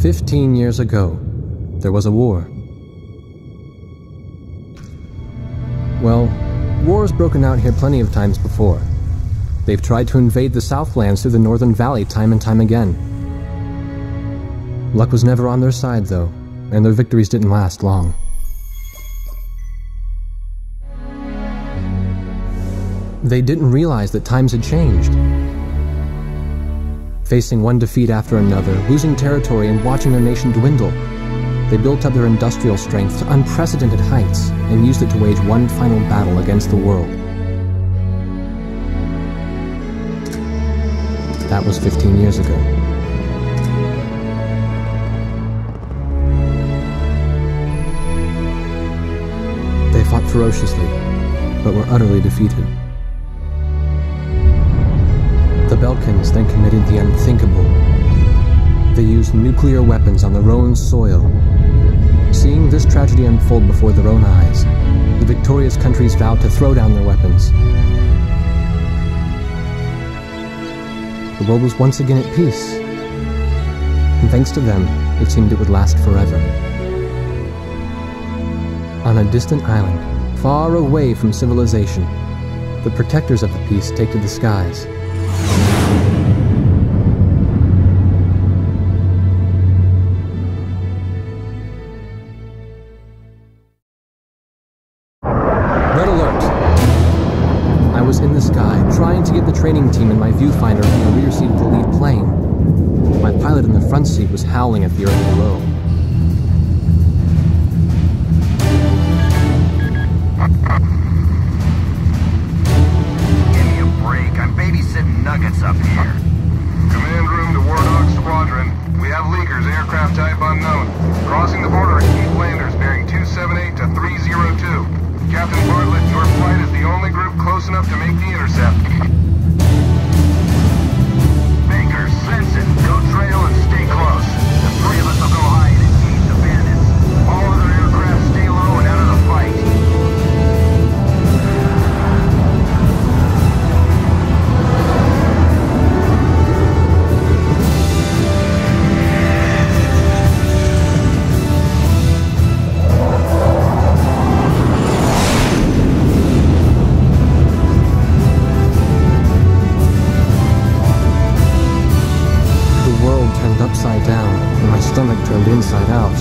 15 years ago, there was a war. Well, war's broken out here plenty of times before. They've tried to invade the Southlands through the Northern Valley time and time again. Luck was never on their side, though, and their victories didn't last long. They didn't realize that times had changed. Facing one defeat after another, losing territory and watching their nation dwindle, they built up their industrial strength to unprecedented heights and used it to wage one final battle against the world. That was 15 years ago. They fought ferociously, but were utterly defeated. The Belkans then committed the unthinkable. They used nuclear weapons on their own soil. Seeing this tragedy unfold before their own eyes, the victorious countries vowed to throw down their weapons. The world was once again at peace, and thanks to them, it seemed it would last forever. On a distant island, far away from civilization, the protectors of the peace take to the skies. Red alert! I was in the sky, trying to get the training team and my viewfinder from the rear seat of the lead plane. My pilot in the front seat was howling at the earth below. Give me a break. I'm babysitting nuggets up here. Command room to War Dog Squadron. We have leakers, aircraft type unknown. Crossing the border at Keith Landers, bearing 278 to 302. Captain Bartlett, your flight is the only group close enough to make the intercept. Baker, sense it. Go trail and stay close. The three of us will go hide and engage the bandits. All other aircraft stay low and out of the fight. Upside down, and my stomach turned inside out.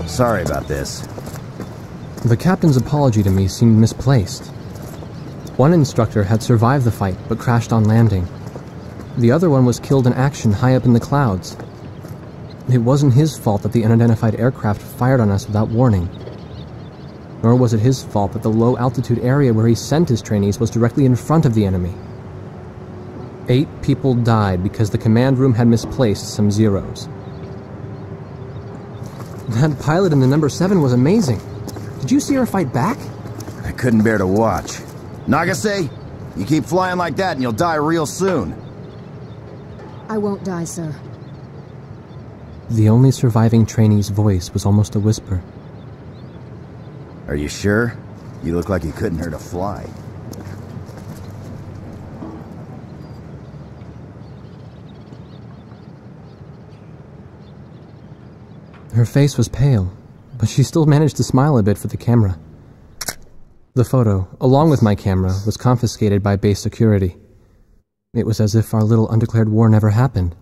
Sorry about this. The captain's apology to me seemed misplaced. One instructor had survived the fight, but crashed on landing. The other one was killed in action high up in the clouds. It wasn't his fault that the unidentified aircraft fired on us without warning. Nor was it his fault that the low-altitude area where he sent his trainees was directly in front of the enemy. 8 people died because the command room had misplaced some zeros. That pilot in the number 7 was amazing. Did you see her fight back? I couldn't bear to watch. Nagase, you keep flying like that and you'll die real soon. I won't die, sir. The only surviving trainee's voice was almost a whisper. Are you sure? You look like you couldn't hurt a fly. Her face was pale, but she still managed to smile a bit for the camera. The photo, along with my camera, was confiscated by base security. It was as if our little undeclared war never happened.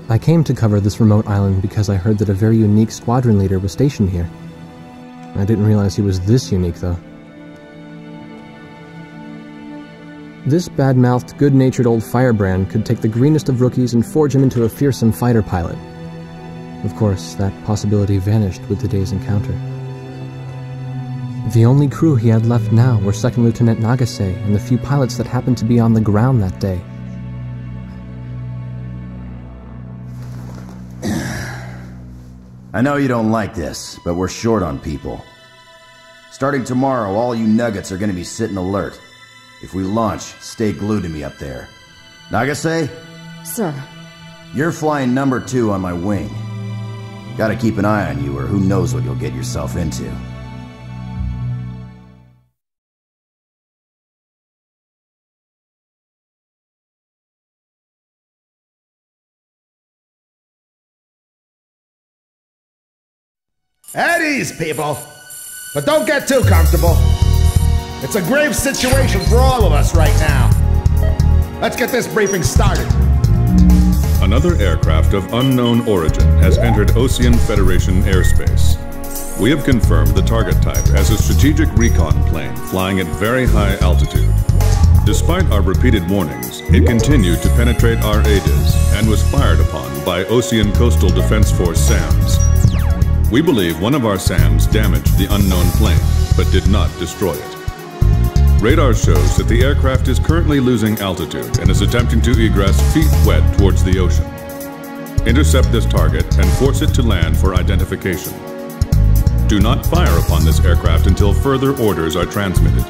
I came to cover this remote island because I heard that a very unique squadron leader was stationed here. I didn't realize he was this unique, though. This bad-mouthed, good-natured old firebrand could take the greenest of rookies and forge him into a fearsome fighter pilot. Of course, that possibility vanished with the day's encounter. The only crew he had left now were Second Lieutenant Nagase and the few pilots that happened to be on the ground that day. I know you don't like this, but we're short on people. Starting tomorrow, all you nuggets are going to be sitting alert. If we launch, stay glued to me up there. Nagase? Sir. You're flying number 2 on my wing. Gotta keep an eye on you, or who knows what you'll get yourself into. At ease, people. But don't get too comfortable. It's a grave situation for all of us right now. Let's get this briefing started. Another aircraft of unknown origin has entered Ocean Federation airspace. We have confirmed the target type as a strategic recon plane flying at very high altitude. Despite our repeated warnings, it continued to penetrate our ADIS and was fired upon by Ocean Coastal Defense Force SAMs. We believe one of our SAMs damaged the unknown plane, but did not destroy it. Radar shows that the aircraft is currently losing altitude and is attempting to egress feet wet towards the ocean. Intercept this target and force it to land for identification. Do not fire upon this aircraft until further orders are transmitted.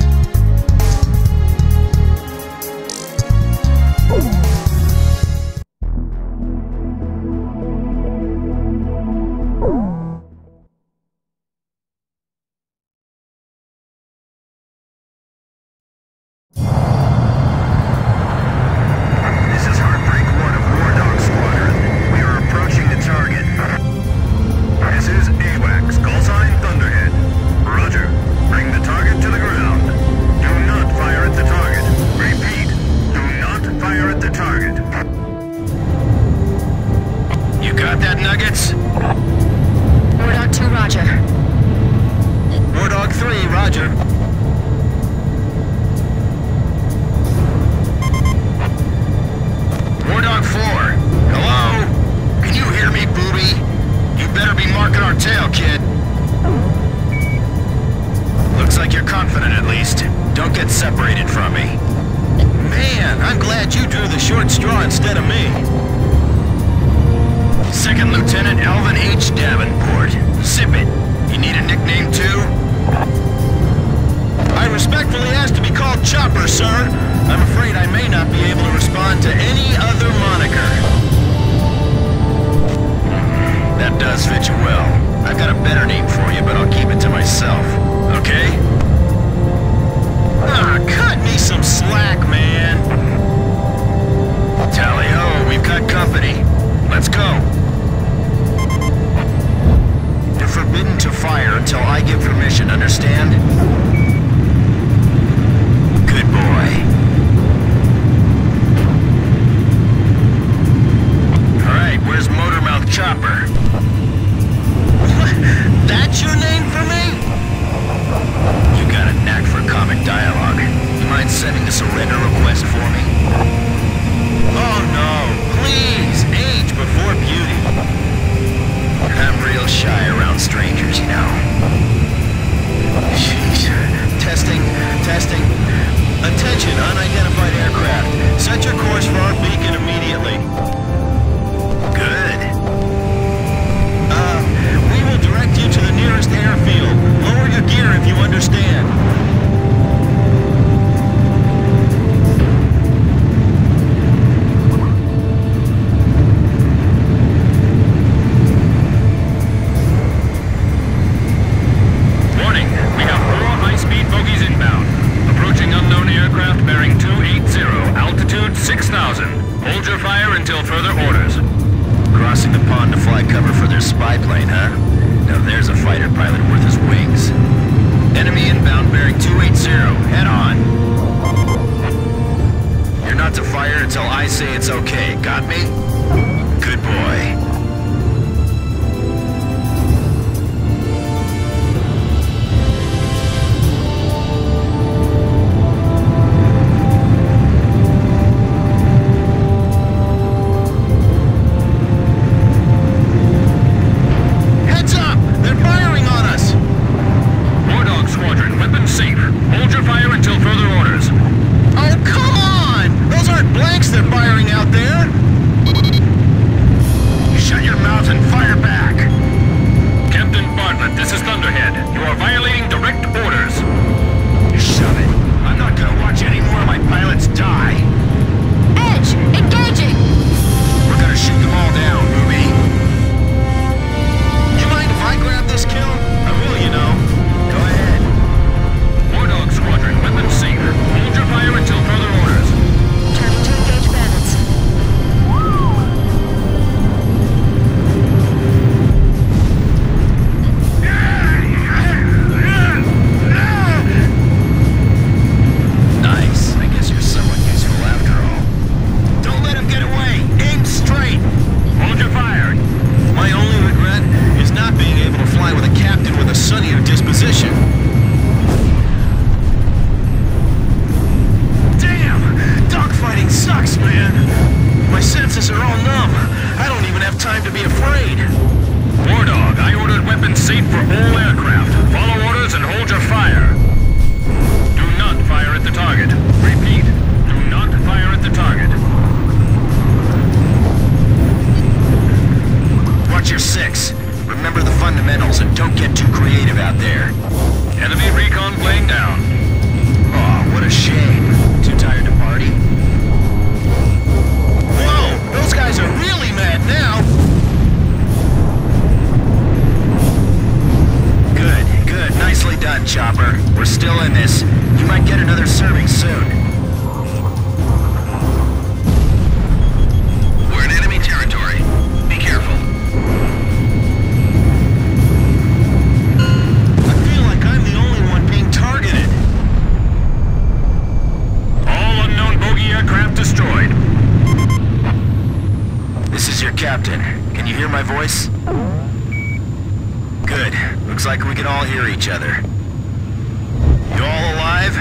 raid. War Dog, I ordered weapons safe for all aircraft. Follow orders and hold your fire. Do not fire at the target. Repeat, do not fire at the target. Watch your six. Remember the fundamentals and don't get too creative out there. Enemy recon plane down. Aw, what a shame. Too tired to party? Whoa! Those guys are really mad now! Good. Nicely done, Chopper. We're still in this. You might get another serving soon. We're in enemy territory. Be careful. I feel like I'm the only one being targeted. All unknown bogey aircraft destroyed. This is your captain. Can you hear my voice? Good. Looks like we can all hear each other. You all alive?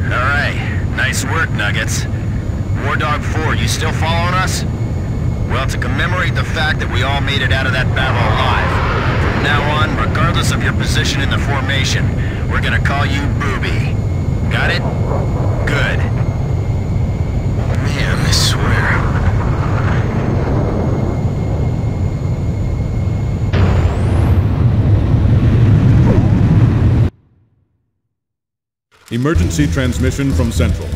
Alright. Nice work, Nuggets. War Dog 4, you still following us? Well, to commemorate the fact that we all made it out of that battle alive, from now on, regardless of your position in the formation, we're gonna call you Booby. Got it? Good. Man, I swear. Emergency transmission from Central.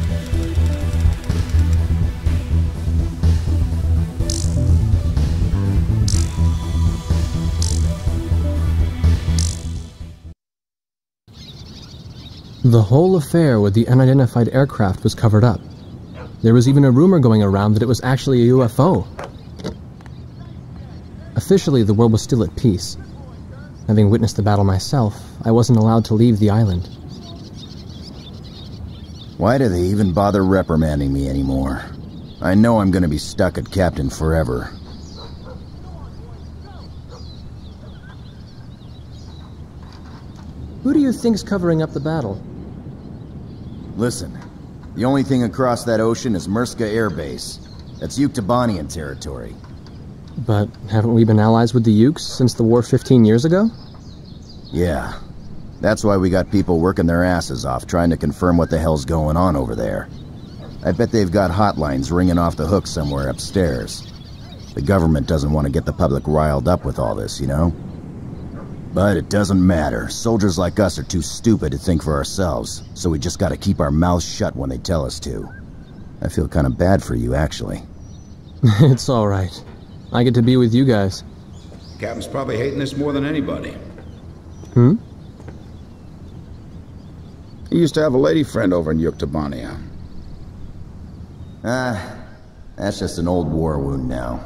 The whole affair with the unidentified aircraft was covered up. There was even a rumor going around that it was actually a UFO. Officially, the world was still at peace. Having witnessed the battle myself, I wasn't allowed to leave the island. Why do they even bother reprimanding me anymore? I know I'm gonna be stuck at Captain forever. Who do you think's covering up the battle? Listen, the only thing across that ocean is Murska Air Base. That's Yuktobanian territory. But haven't we been allies with the Ukes since the war 15 years ago? Yeah. That's why we got people working their asses off trying to confirm what the hell's going on over there. I bet they've got hotlines ringing off the hook somewhere upstairs. The government doesn't want to get the public riled up with all this, you know? But it doesn't matter. Soldiers like us are too stupid to think for ourselves, so we just gotta keep our mouths shut when they tell us to. I feel kind of bad for you, actually. It's alright. I get to be with you guys. Captain's probably hating this more than anybody. Hmm? He used to have a lady friend over in Yuktobania. That's just an old war wound now.